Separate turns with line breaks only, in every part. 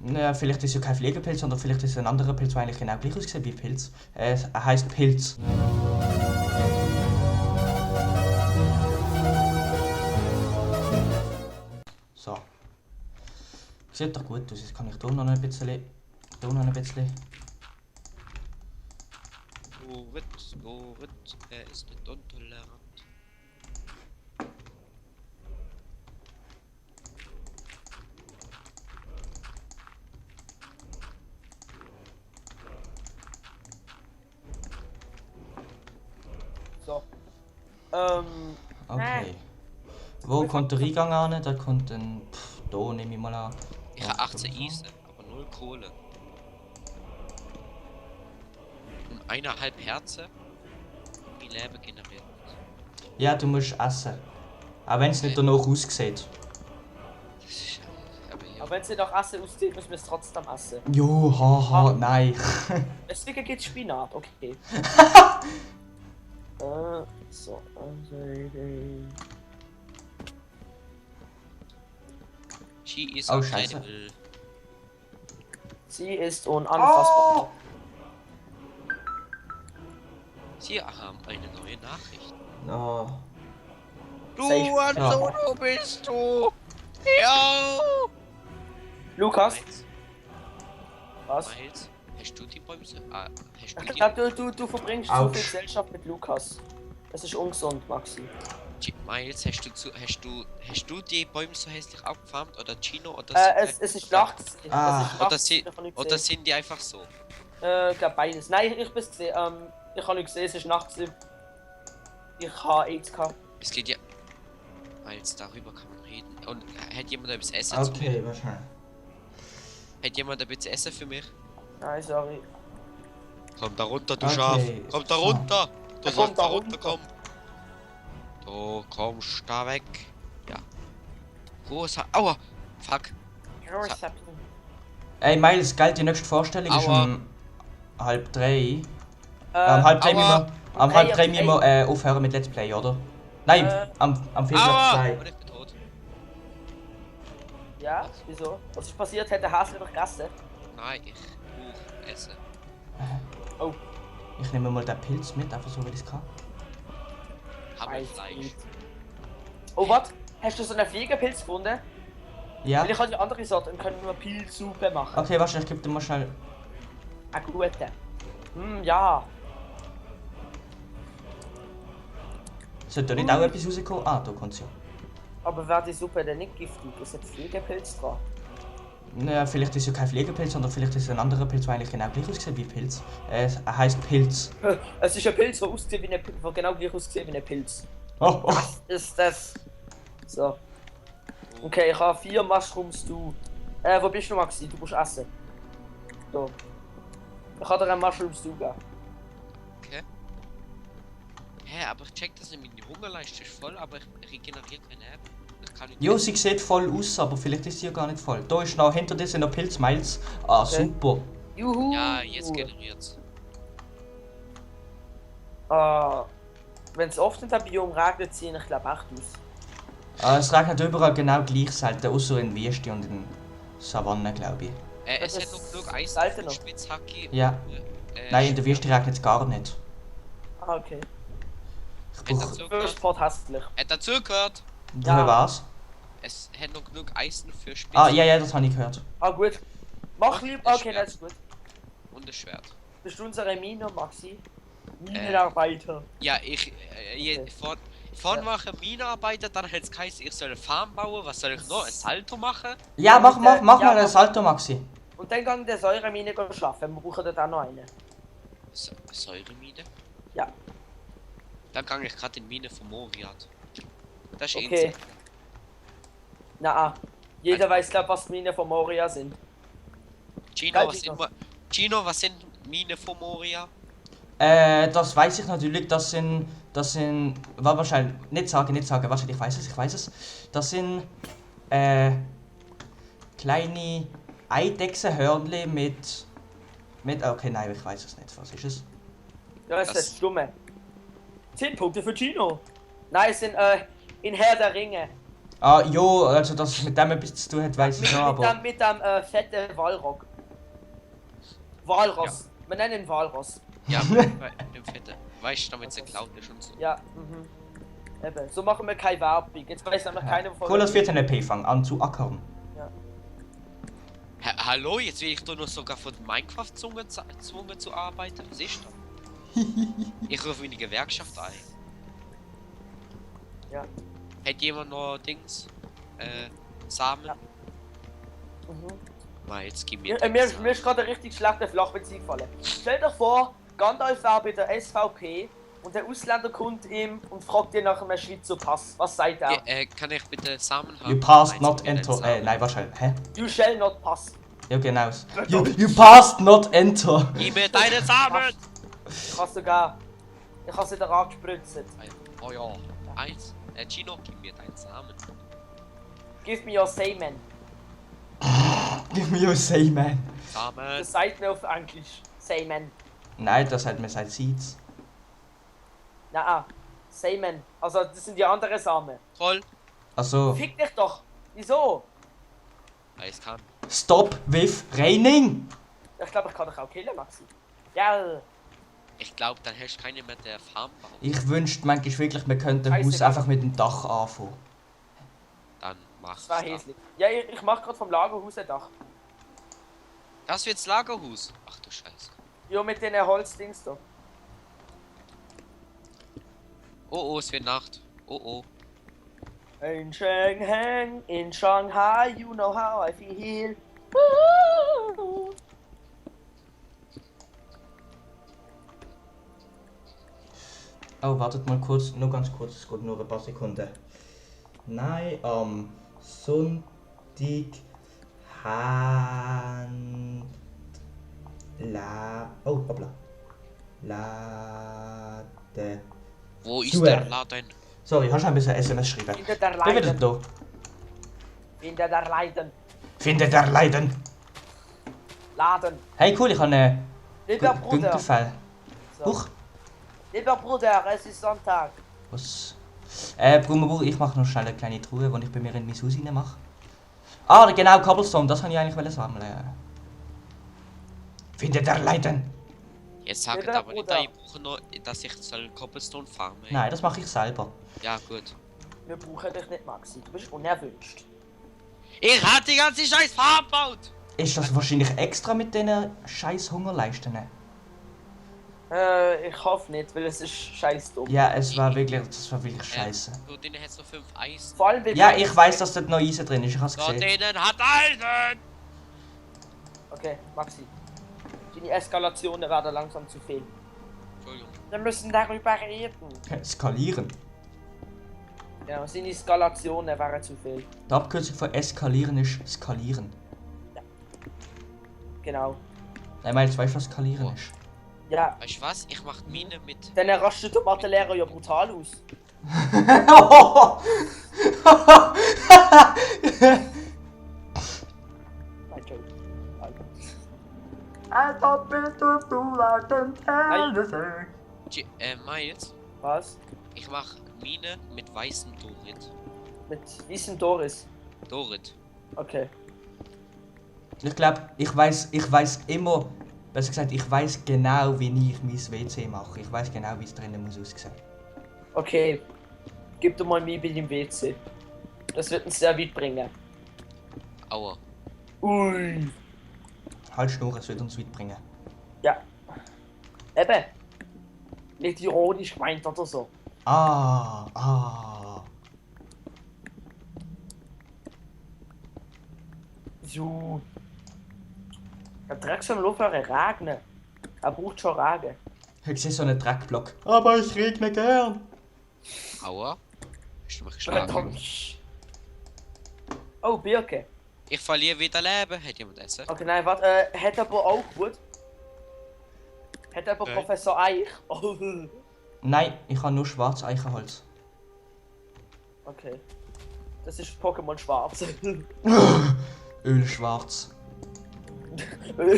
Naja, vielleicht ist es ja kein Fliegenpilz, sondern vielleicht ist es ein anderer Pilz, der eigentlich genau gleich aussieht wie Pilz. Er heißt Pilz. So. Sieht doch gut aus. Jetzt kann ich hier noch ein bisschen. Hier noch ein bisschen.
Moritz, er ist nicht intolerant.
So.
Okay. Wo kommt der Eingang an? Da kommt ein. Da nehme ich mal an.
Ich habe 18 Eisen, aber 0 Kohle. Und 1,5 Herzen. Mein Leben generiert.
Ja, du musst essen. Auch wenn es nicht danach aussieht.
Das ist aber ja.
Aber wenn es nicht nach Essen aussieht, müssen wir es trotzdem essen.
Jo, haha, nein.
Deswegen gibt es Spinat, okay. So.
She is
Oh, Scheiße.
incredible.
Sie ist unanfassbar.
Sie haben eine neue Nachricht.
Oh.
Du
Safe.
Antonio bist du! Ja!
Lukas,
Miles,
was?
Miles, hast du die Bäumse? Hast du
Ich
die?
glaube, du verbringst zu
Autsch.
viel Gesellschaft mit Lukas. Das ist ungesund, Maxi.
Miles, hast du die Bäume so hässlich abgefarmt oder Gino oder
Es ist nachts.
Ah.
Es ist
Oder,
nachts,
sie,
ich habe nicht
oder
gesehen.
sind die einfach so?
Ich glaube beides. Nein, ich bin es gesehen. Ich habe nicht gesehen, es ist nachts. Ich habe AIDS gehabt.
Es geht ja. Miles, darüber kann man reden. Und hat jemand etwas Essen zu mir?
Okay, wahrscheinlich.
Hat jemand etwas Essen für mich?
Nein, sorry.
Komm da runter, du
Okay,
Schaf! Komm da
so.
runter! Du
Er
sollst
kommt
da
da
runterkommen! Du kommst da weg! Ja. Großer. Aua! Fuck!
Ey, Miles, gell, die nächste Vorstellung ist
Aua.
um 2:30. Um 2:30
Aua.
müssen wir, um
Okay,
2:30 müssen wir aufhören mit Let's Play, oder? Nein, am 4:02.
Aua! Und ich bin tot.
Ja, wieso? Was ist passiert? Hat der Hase noch gegessen?
Nein, ich brauche Essen.
Oh,
Ich nehme mal den Pilz mit, einfach so wie ich es kann.
Habe
weiß
Fleisch.
nicht. Oh, was? Hast du so einen Fliegenpilz gefunden?
Ja?
Weil ich habe die andere Sorte und können nur Pilzsuppe machen.
Okay, warte, ich gebe dir mal schnell.
Eine gute. Ja.
Sollte da nicht auch etwas rauskommen? Ah, da kommt es ja.
Aber wäre die Suppe denn nicht giftig? Ist jetzt Fliegenpilz dran?
Naja, vielleicht ist es ja kein Fliegenpilz, sondern vielleicht ist es ein anderer Pilz, der eigentlich genau gleich aussieht wie Pilz. Er heißt Pilz.
Es ist ein Pilz, der aussieht wie ein Pilz, der genau gleich aussieht wie ein Pilz.
Oh, oh.
Was ist das? So. Okay, ich habe 4 Mushrooms, du. Wo bist du, Maxi? Du musst essen. So. Ich habe dir einen Mushrooms geben.
Okay. Hä, aber ich check das nicht, meine Hungerleiste ist voll, aber ich regeneriere kein Leben. Das kann ich
Jo,
nicht.
sie sieht voll aus, aber vielleicht ist sie ja gar nicht voll. Da ist noch, hinter dir sind noch Pilz, Miles. Ah,
Okay.
super.
Juhu!
Ja, jetzt generiert's.
Wenn es oft in der Biom regnet, ziehen ich glaube echt aus.
Ah, es regnet überall genau gleich selten, außer in Wüste und in Savanne, glaube ich.
Es
Das
hat noch genug
ist
Eisen
selten
für
noch.
Spitzhacke.
Ja. Nein, in der Wüste regnet es gar nicht.
Ah, okay.
Ich
Hat
brauche...
dazu gehört?
First Part hässlich.
Hat dazu gehört?
Woher war's?
Es hat noch genug Eisen für Spitz
Ah, ja, das habe ich gehört.
Ah, gut. Mach lieb.
das
Okay,
Schwert.
das ist gut.
und ein Schwert.
Bist du unsere Mine, Maxi? Minenarbeiter.
Ja,
Okay.
vorn
Ja.
machen Minenarbeiter, dann hat es geheißen, ich soll eine Farm bauen. Was soll ich noch? Ein Salto machen?
Ja, mach
Ja,
mal ein
mach-
Salto, Maxi.
Und dann gang der Säuremine schaffen. Wir brauchen dort auch noch eine.
Säuremine?
Ja.
Dann gang ich gerade in Mine von Moriat. Das ist
Okay.
Insel.
Na, jeder weiß glaub was Minen von Moria sind.
Gino,
Geil,
was
Gino.
sind, Gino, was sind Mine von Moria?
Das weiß ich natürlich, das sind, war wahrscheinlich, nicht sagen, wahrscheinlich, ich weiß es. Das sind, kleine Eidechsenhörnchen mit, okay, nein, ich weiß es nicht, was ist es?
Ja, ist
Das-
das Stumme. 10 Punkte für Gino. Nein, es sind in Herr der Ringe.
Ah, jo, also dass es mit dem etwas zu tun hat, weiß ich schon, aber...
Mit dem fetten Walrock. Walross. Wir nennen ihn Walross.
Ja, mit dem Fette. Weißt du, damit sie klaut ist und so.
Ja, Eben, so machen wir keine Werbung. Jetzt weiß nämlich keiner von...
Cool, das 14 EP fang an zu ackern.
Hallo, jetzt will ich doch noch sogar von Minecraft gezwungen zu arbeiten. Was ist das? Ich rufe meine Gewerkschaft ein.
Ja.
Hat jemand noch Dings? Samen?
Ja.
Mal, jetzt gib mir
Mir ist gerade ein richtig schlechter Flachwitz eingefallen. Stell dir vor, Gandalf wäre bei der SVP und der Ausländer kommt ihm und fragt ihn nach einem Schweizer Pass. Was sagt er?
Ja, kann ich bitte Samen haben?
You passed
Meins
not
mit
enter...
Samen.
nein, wahrscheinlich. Hä?
You shall not pass.
Ja, genau. You passed not enter.
Gib mir deine Samen!
Ich habe sogar... Ich habe sie da angespritzt.
Oh ja, eins. Gino, gib mir deinen Samen.
Give me your semen.
Give me your say, man.
Samen!
Das sagt mir auf Englisch. Semen.
Nein, das hat mir seit Seeds.
Nein, Semen. Also das sind die anderen Samen.
Toll!
Also,
Fick dich doch. Wieso?
Weil ich kann.
stop with raining.
Ich glaube, ich kann dich auch killen, Maxi. Ja.
Ich glaube, dann hast du keine mehr der Farm bauen.
Ich wünschte manchmal wirklich, wir könnten
Scheiße,
Haus einfach mit dem Dach anfangen.
Dann mach's.
Das war hässlich. Ja, ich mach gerade vom Lagerhaus ein Dach.
Das wird's Lagerhaus. Ach du Scheiße.
Ja, mit den Holzdings da.
Oh, es wird Nacht. Oh.
In Shanghai, you know how I feel.
Oh, wartet mal kurz, nur ganz kurz, es geht nur ein paar Sekunden. Nein, am Sonntag oh, hoppla. Lade.
Wo ist
Zu
der Laden?
Sorry, hast du ein bisschen SMS schreiben?
Findet der
Bin wieder
Leiden.
da.
Findet der Leiden.
Findet der Leiden.
Laden.
Hey, cool, ich habe einen
Lieber Bruder.
Güntherfall.
So.
Huch.
Lieber Bruder, es ist Sonntag.
Was? Bruder, ich mache noch schnell eine kleine Truhe, die ich bei mir in mein Haus rein mache. Ah, genau, Cobblestone, das wollte ich eigentlich sammeln. Findet der Leiden.
Jetzt sagt
Lieber
aber nicht,
Bruder.
ich brauche noch, dass ich soll Cobblestone farmen.
Nein, das mache ich selber.
Ja, gut.
Wir brauchen dich nicht, Maxi. Du bist unerwünscht.
Ich hab die ganze scheiß Farm gebaut!
Ist das wahrscheinlich extra mit diesen scheiß Hungerleisten?
Ich hoffe nicht, weil es ist scheiß dumm.
Ja, das war wirklich scheiße.
Dort drinnen hat es noch 5 Eisen.
Vor allem, weil
Ja, ich weiß, dass dort noch Eisen drin ist, ich hab's
Dort
gesehen.
drinnen hat Eisen!
Okay, Maxi. Die Eskalationen werden langsam zu viel.
Entschuldigung.
Wir müssen darüber reden.
Skalieren.
Ja, seine Eskalationen wären zu viel.
Die Abkürzung von eskalieren ist skalieren.
Genau.
Ich meine, jetzt weißt du, was skalieren ist.
Ja,
Weißt du was? Ich mach die Mine mit.
dann rastet der Mathelehrer ja brutal aus. Nein, Joke.
Miles,
Was?
ich mach Mine mit weißem Dorit.
Mit weißem Doris.
Dorit.
Okay.
Ich glaube, ich weiß immer, besser gesagt, ich weiß genau, wie ich mein WC mache. Ich weiß genau, wie es drinnen muss aussehen.
Okay. Gib dir mal mir bei dem WC. Das wird uns sehr weit bringen.
Aua.
Ui.
Halt Schnur, es wird uns weit bringen.
Ja. Eben. Nicht ironisch gemeint oder so. So. Der Dreck soll aufhören regnen. Er braucht schon Regen.
Ich sehe so einen Dreckblock. Aber ich regne gern.
Aua. Hast du mich geschlagen?
Verdammt. Oh, Birke.
Ich verliere wieder Leben. Hat jemand Essen?
Okay, nein, warte. Hat aber auch gut. Hat aber
Nein.
Professor Eich. Oh.
Nein, ich habe nur schwarz Eichenholz.
Okay. Das ist Pokémon Schwarz.
Ölschwarz.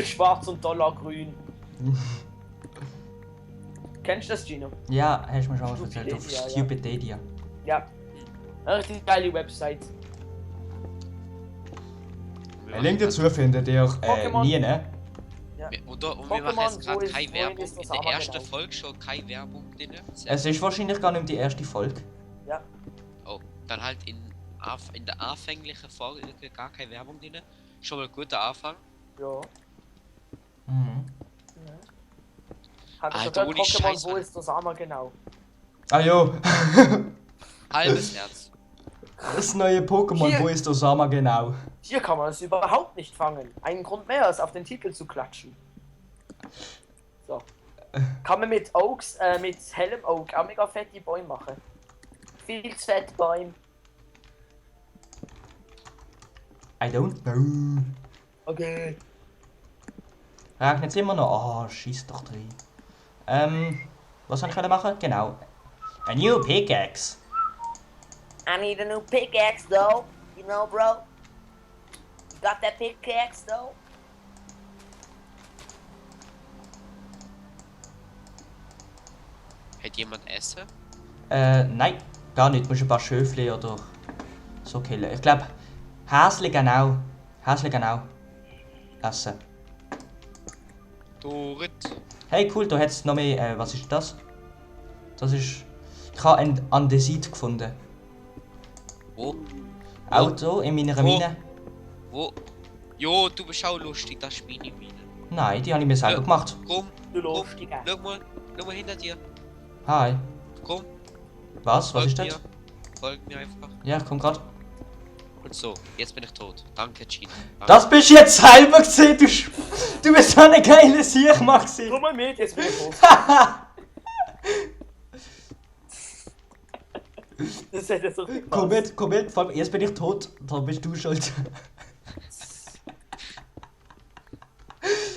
Schwarz und Dollargrün. Kennst du das, Gino?
Ja, hast du mir schon mal erzählt auf
Stupidedia, ja.
Stupidedia.
Ja. Eine richtig geile Website.
Ein Link dazu findet ihr
Pokémon.
nie, ne?
Und wir
Pokémon,
machen jetzt
wo
gerade
ist-
keine
wohin
Werbung.
ist das
In der
aber
ersten
genau?
Folge schon keine Werbung drin.
Es ist wahrscheinlich gar nicht die erste Folge.
Oh, dann halt in der anfänglichen Folge gar keine Werbung drin. Schon mal ein guter Anfang.
Ja.
Mhm.
Hat er
Alter,
gehört,
ohne
Pokémon,
Scheiß,
wo
Mann.
ist das Sama genau?
Ah jo,
Halbes Herz.
das neue Pokémon,
Hier.
wo ist Osama genau?
Hier kann man es überhaupt nicht fangen. Ein Grund mehr, es auf den Titel zu klatschen. So. Kann man mit Oaks, mit hellem Oak auch mega fette Bäume machen. Viel zu fette Bäume.
I don't know.
Okay.
Regnet immer noch? Oh, schieß doch drin. Was soll ich machen? Genau. A new pickaxe.
I need a new pickaxe though. You know, bro. You got that pickaxe though?
Hat jemand Essen?
Nein, gar nicht. Du musst ein paar Schöfli oder so killen. Ich glaube, Häsli genau. Häsli genau. Essen.
Dorit.
Hey, cool, da hättest noch mehr. Was ist das? Das ist. Ich habe ein Andesit gefunden.
Wo?
Auto in meiner
Wo?
Mine.
Wo? Jo, du bist auch lustig, das ist meine Mine.
Nein, die habe ich mir selber
Ja.
gemacht.
Komm,
Du
komm,
Lustiger.
schau mal hinter dir.
Hi.
Komm,
Was? Was ist
mir.
das?
Folg mir einfach.
Ja, ich komm grad.
Und so, jetzt bin ich tot. Danke, Gino. Danke.
Das bist jetzt selber gesehen, du bist so eine geile Siechmacht
Komm
gewesen.
mal mit, jetzt bin ich tot. Das hätte so viel
Komm mit, vor allem, jetzt bin ich tot, dann bist du schuld.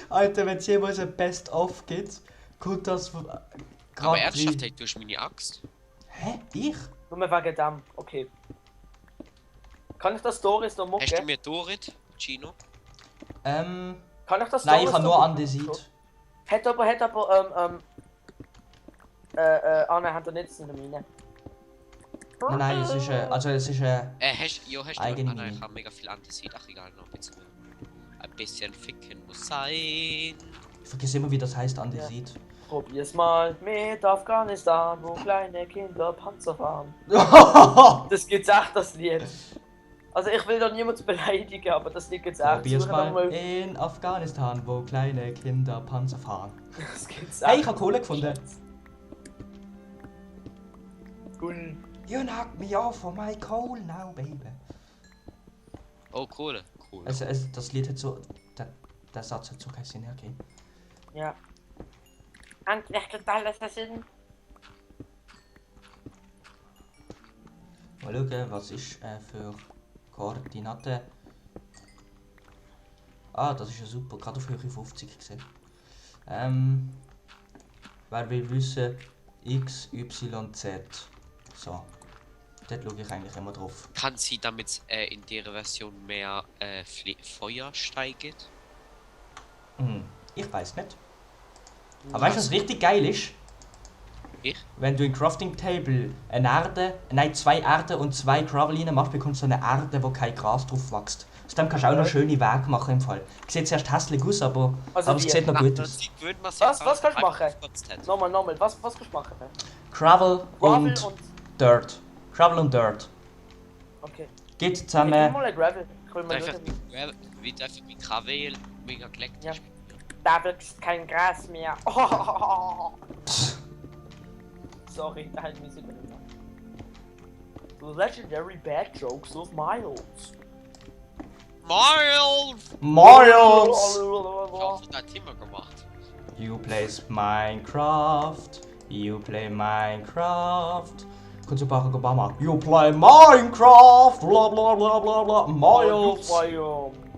Alter, wenn es jemals ein Best-of gibt, kommt das
Aber
gerade
ernsthaft,
rein.
hey, du hast meine Axt.
Hä? Ich?
Nur wegen dem, okay. Kann ich das Doris noch
Hast du
mucken?
mir Dorit, Gino?
Ähm,
Kann ich das
nein,
Doris
ich habe
noch
nur
mucken?
Andesit.
Hat aber, Anne hat er nicht in der Mine.
Nein, es ist, also es ist,
Hast du
Eigene
Anna,
Mine.
ich habe mega viel Andesit. Ach egal, noch ein bisschen ficken muss sein.
ich vergesse immer, wie das heißt, Andesit.
Probier's mal mit Afghanistan, wo kleine Kinder Panzer fahren. Das gibt's echt, das Lied. Also ich will da niemanden beleidigen, aber das Lied gibt's echt.
Probier's
Sucht doch
mal in Afghanistan, wo kleine Kinder Panzer fahren.
Das gibt's
Hey, ich
echt.
habe Kohle gefunden.
Cool.
You knocked me off for my coal now, baby.
Oh, Kohle. Cool.
Das Lied hat so. Der Satz hat so keinen Sinn ergeben.
Ja. Und echt total das Sinn.
Mal schauen, was ist für Koordinaten. Ah, das ist ja super, gerade auf Höhe 50 gesehen. Wer will wissen, X, Y, Z. So. Dort schaue ich eigentlich immer drauf.
Kann sie damit in der Version mehr Feuer steigen?
Ich weiß nicht. Aber weißt du, was richtig geil ist?
Ich?
Wenn du in Crafting Table zwei Erden und 2 Gravel rein machst, bekommst du eine Erde, wo kein Gras drauf wächst. Aus dem kannst du auch noch schöne Wege machen im Fall. Sieht zuerst hässlich aus, aber
Also
es
wie?
sieht noch gut
Na,
aus.
sie gewöhnt man sich
Was
dran,
kannst du machen?
einfach gekotzt hat.
Nochmal, was kannst du machen?
Gravel
Gravel
und
und...
Dirt. Gravel und Dirt.
Okay.
Geht
Ich will
zusammen.
mal ein Gravel. Ich will mal
Einfach
schauen.
mit einfach mit Gravel mega geleckt.
Ja. Da wächst kein Gras mehr. Sorry, da halt Musik drin. The legendary bad jokes of Miles.
Miles!
Miles!
Was hat der Timmer gemacht?
You play Minecraft. You play Minecraft. Kannst du Barack Obama? You play Minecraft. Bla bla bla bla bla. Miles.
Bei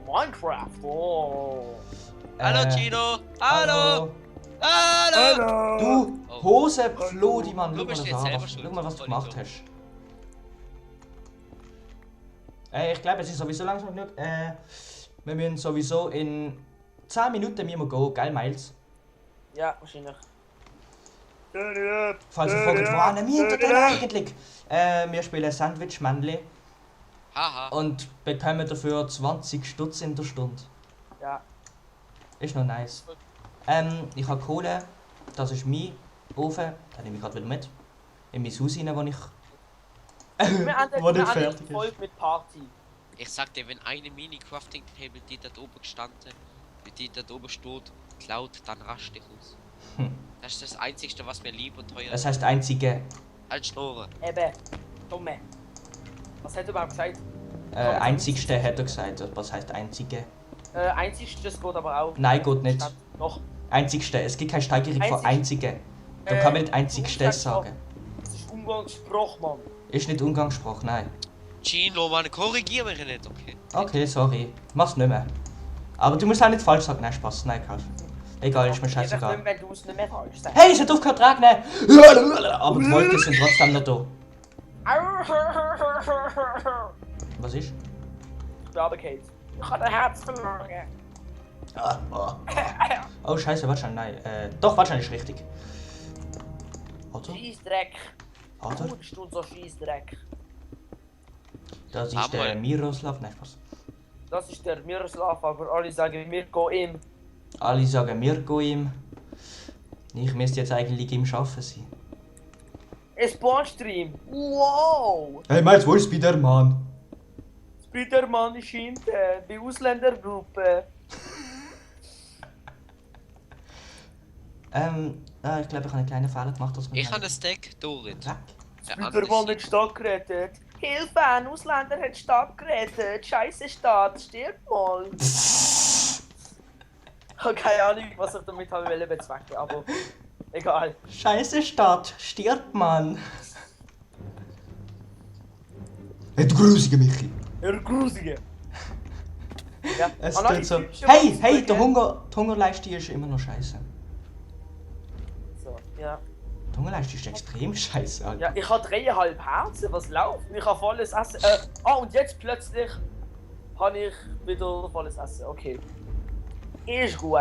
Minecraft. Oh.
Hallo Gino! Hallo! Hallo!
Du
Oh.
Hose Flodi, Mann.
Du
Schau mal,
bist
das
jetzt
an,
selber
was,
schuld.
schau mal, was du gemacht
Vollidiot.
hast. Ich glaube, es ist sowieso langsam genug. Wir müssen sowieso in 10 Minuten gehen. Geil, Miles?
Ja, wahrscheinlich.
Falls ihr fragt, wo haben wir denn eigentlich? Wir spielen Sandwich-Männli
Haha.
und bekommen dafür 20 Stutz in der Stunde.
Ja.
Ist noch nice. Ich habe Kohle, das ist mein Ofen, den nehme ich gerade wieder mit. In mein Haus rein, wo ich... wo nicht fertig ist.
Voll mit Party.
Ich sag dir, wenn eine Mini-Crafting-Table, die dort oben gestanden, die dort oben steht, klaut, dann rasch dich aus. Das ist das Einzige, was mir lieb und teuer
Das
ist.
heißt einzige...
Als Schnorren.
Eben. Dumme. Was hat er überhaupt gesagt?
einzigste hat er gesagt. Was heißt einzige?
Einzigstes geht aber auch.
Nein, geht nicht.
Statt- Doch.
Einzigste. Es gibt keine Steigerung von
Einzig-
einzige. Da kann man nicht einzigste
du sagst
sagen.
Das ist Umgangsspruch, Mann.
Ist nicht Umgangssprache, nein.
Gino, Mann, korrigier mich nicht, okay?
Okay, sorry. Mach's nicht mehr. Aber du musst auch nicht falsch sagen. Nein, Spaß. Nein, Karl. Egal, ist mir
Einfach
scheißegal.
nicht, wenn du es nicht mehr falsch sagst.
Hey, es hat aufgehört zu regnen! Aber die Wolken sind trotzdem noch da. Was ist?
Ich bin runtergefallen. Ich habe ein Herz verloren.
Oh, scheiße, warte schon. Nein. Doch, wahrscheinlich richtig. Oder?
Scheissdreck.
Oder?
Gut, ist unser Scheissdreck.
Das ist
Aber-
der Miroslav. Nein, Spaß.
Das ist der Miroslav, aber alle sagen, wir gehen ihm.
Alle sagen, wir gehen ihm. Ich müsste jetzt eigentlich im Arbeiten sein.
Ein Spawnstream. Wow!
Hey, meinst du, wo ist Spider-Man?
Spider-Man ist hinten, bei Ausländergruppe.
Ich glaube, ich habe einen kleinen Fehler gemacht. Dass
Ich habe einen Stack Dorit.
Weg.
Spider-Man hat die Stadt gerettet. Hilfe, ein Ausländer hat die Stadt gerettet. Scheiße Stadt, stirb mal. Ich habe keine Ahnung, was ich damit wollte bezwecken, aber egal.
Scheiße Stadt, stirbt man. Hey, du grusige Michi.
Herr Grusige. Ja,
Es
Anna,
tut so.
die typische
Hey,
Volksfrage.
die Hungerleiste ist immer noch scheiße.
So, ja.
Die Hungerleiste ist extrem scheiße, Alter.
Ja, ich habe 3,5 Herzen, was läuft? Ich habe volles Essen. Und jetzt plötzlich habe ich wieder volles Essen. Okay. Ist gut.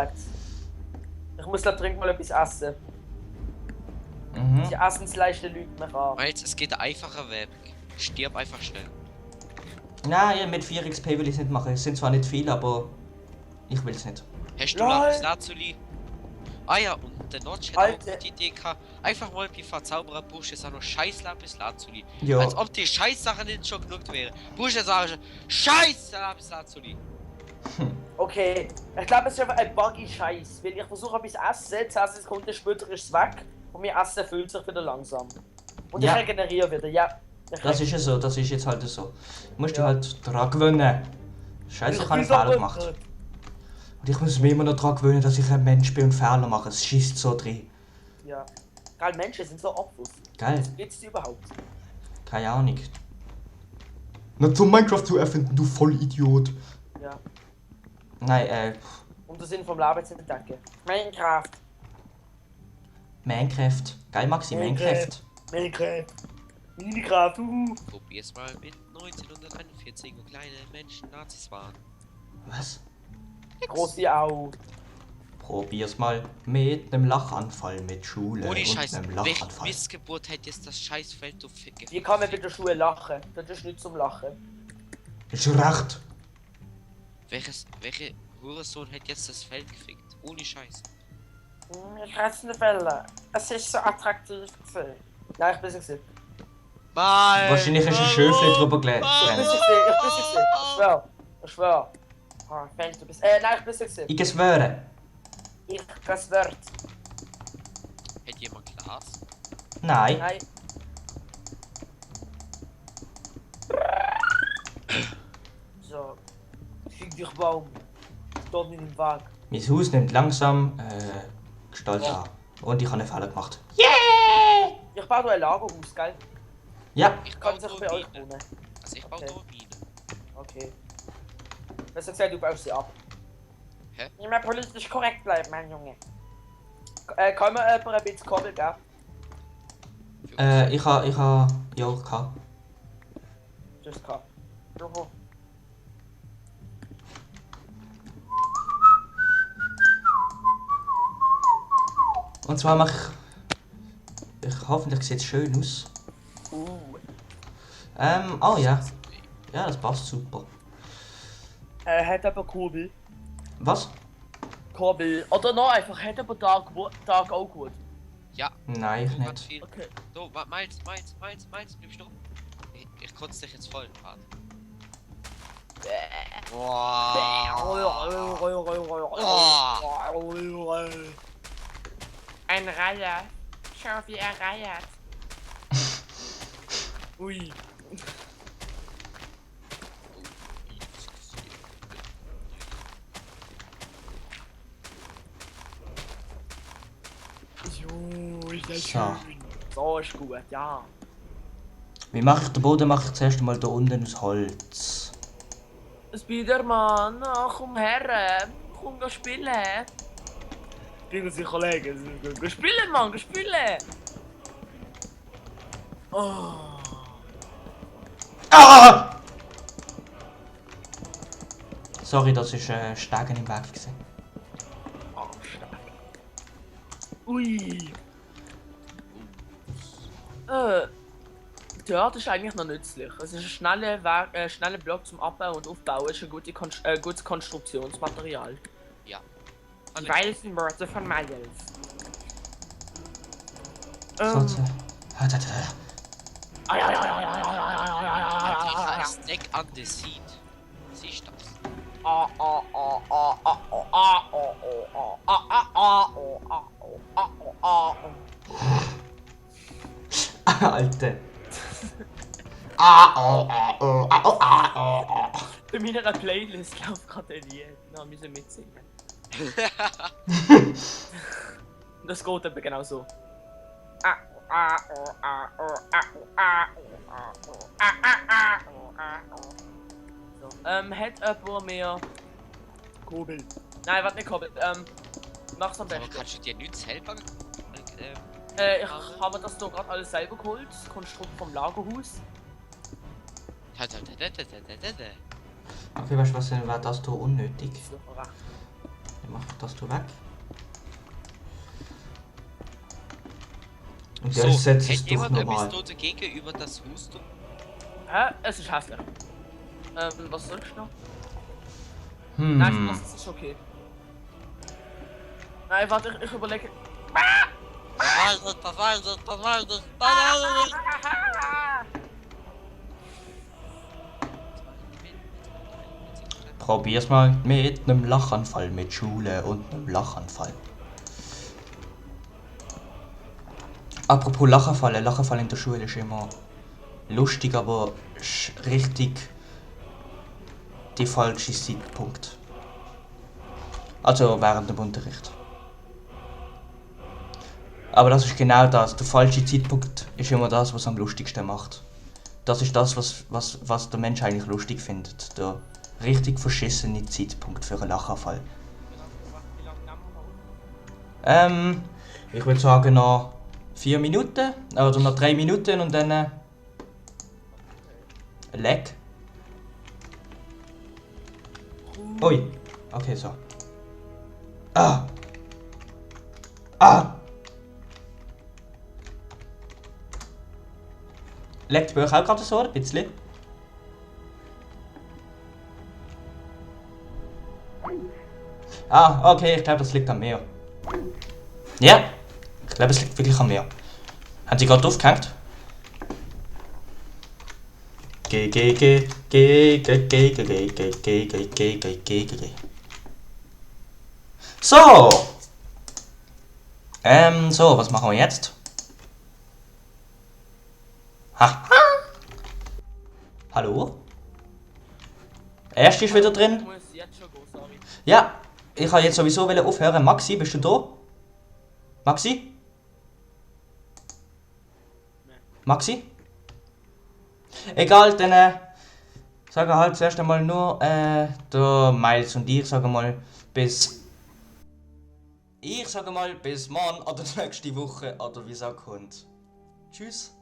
Ich muss da dringend mal etwas essen.
Mhm.
Die Essensleiste lügt mich an.
Meinst es geht ein einfacher Weg. Stirb einfach schnell.
Nein, mit 4 XP will ich es nicht machen. Es sind zwar nicht viel, aber ich will es nicht.
Hast du
Lol.
Lapis Lazuli? Ah ja, und der Notch hat auch
Alter.
die Idee gehabt, einfach mal bei Verzauberer Busch ist auch noch scheiß Lapis Lazuli.
Ja.
Als ob die Scheißsache nicht schon genug wäre. Busch sagt scheiß Lapis Lazuli.
Okay, ich glaube, es ist einfach ein buggy Scheiß, weil ich versuche etwas zu essen, 10 Sekunden später ist es weg und mein Essen füllt sich wieder langsam. Und
Ja.
ich regeneriere wieder, ja.
Das ist ja so, das ist jetzt halt so. Du musst dich
Ja.
halt dran gewöhnen. Scheiße, ich habe einen
bin so
Fehler gemacht.
gut.
Und ich muss mich immer noch dran gewöhnen, dass ich ein Mensch bin und Fehler mache. Es schießt so drin.
Ja. Geil, Menschen sind so abfluss.
Geil,
Gibt's die überhaupt?
keine Ahnung. Nicht zum Minecraft zu erfinden, du Vollidiot.
Ja.
Nein,
Um den Sinn vom Leben zu entdecken. Minecraft.
Minecraft. Geil, Maxi, Minecraft.
Minecraft. Minecraft,
Probier's mal mit 1941, wo kleine Menschen Nazis waren.
Was?
Große auch.
Probier's mal mit einem Lachanfall mit Schule
Ohne
und
Scheiß,
einem
welche
Lachanfall.
Missgeburt hat jetzt das Scheißfeld du Ficke?
Wie kann man bei der Schule lachen? Das ist nicht zum Lachen.
Ist recht.
Welche Hurensohn hat jetzt das Feld gefickt? Ohne Scheiß.
Ich kann es nicht wollen. Es ist so attraktiv gewesen. Nein, ich bin es gewesen.
Mal!
Wahrscheinlich hast du ein Schöfli drüber gelegt.
Ich bin es gewesen. Ich bin es gewesen. Ich schwör. Ich schwör. Ah, Feld, du bist. Nein, ich bin es gewesen.
Ich schwöre.
Ich das Wort.
Hat jemand Glas?
Nein.
Nein. So. Fick dich Baum. Steht nicht im Weg.
Mein Haus nimmt langsam Gestalt
Ja.
an. Und ich habe einen Fehler gemacht.
Ich baue da ein Lagerhaus, gell?
Ja.
Ich
Kann
baue
sich
nur
bei euch
Minen.
wohnen.
Also ich baue
Okay.
nur Minen.
Okay. Besser gesagt, du baust sie ab.
Hä?
Immer politisch korrekt bleiben, mein Junge. Kann mir jemand ein bisschen Kabel geben?
Für
Ich ha ja gehabt.
Tschüss, K. Juhu.
Und zwar mache Hoffentlich sieht es schön aus.
Uh.
Oh ja. Ja, das passt super.
Hat aber Kurbel.
Was?
Kurbel. Oder noch einfach, hat aber Tag auch gut.
Ja,
Nein, ich
so ganz
nicht.
viel.
Okay.
So, Miles, bleib stopp. Ich kotze dich jetzt voll, Part.
Ein Reiher. Schau, wie er reiert. Ui. Jo, ist das
So.
schön. So ist gut, ja.
Wie mache ich den Boden? Mache ich zuerst mal da unten aus Holz.
Spiderman, komm her. Komm, geh spielen. Gehen Sie Kollegen, geh spielen, Mann, geh spielen. Oh.
Ah! Sorry, das ist Stegen im Weg gewesen.
Oh, stark. Ui. Dort ist eigentlich noch nützlich. Es ist ein schneller Block zum Abbauen und Aufbauen. Es ist ein gutes Konstruktionsmaterial.
Ja.
Die weisen Worte von Miles.
So,
Stack an the seed. Siehst du das?
Alter.
Bei meiner Playlist läuft gerade ein Lied. Da müssen wir mitsingen. Das geht aber genau so. So, hat jemand mehr Kurbel? Nein, warte nicht Kurbel. Mach's am
Aber
besten.
kannst du dir nichts selber?
Ich habe das hier gerade alles selber geholt. Das Konstrukt vom Lagerhaus.
Okay, weißt du was, dann wäre das hier unnötig.
So, recht.
Dann mach ich das hier weg. Und
So,
jetzt setzt
hat
es doch
jemand
normal.
etwas dagegen über das Haus?
Hä? Es ist hässlich. Was sollst du noch? Nein,
Hm.
das ist okay. Nein, warte, ich überlege.
Probier's mal mit einem Lachanfall, mit Schule und einem Lachanfall. Apropos Lachanfall, ein Lachanfall in der Schule ist immer lustig, aber richtig der falsche Zeitpunkt. Also während dem Unterricht. Aber das ist genau das, der falsche Zeitpunkt ist immer das, was am lustigsten macht. Das ist das, was der Mensch eigentlich lustig findet. Der richtig verschissene Zeitpunkt für einen Lachanfall. Ich würde sagen noch 4 Minuten, oder noch 3 Minuten und dann Leck. Ui, okay, so. Ah! Leckt bei euch auch gerade so ein bisschen? Ah, okay, ich glaube, das liegt an mir. Ja, ich glaube, es liegt wirklich an mir. Haben Sie gerade aufgehängt? So! So, was machen wir jetzt? Ha! Hallo? Erst ist wieder
Ich
drin.
muss jetzt schon gehen, sorry.
Ja, ich kann jetzt sowieso aufhören. Maxi, bist du da? Maxi? Maxi? Egal, dann sagen halt zuerst einmal nur der Miles und ich sagen mal bis. Ich sage mal bis morgen oder nächste Woche oder wie es auch kommt. Tschüss.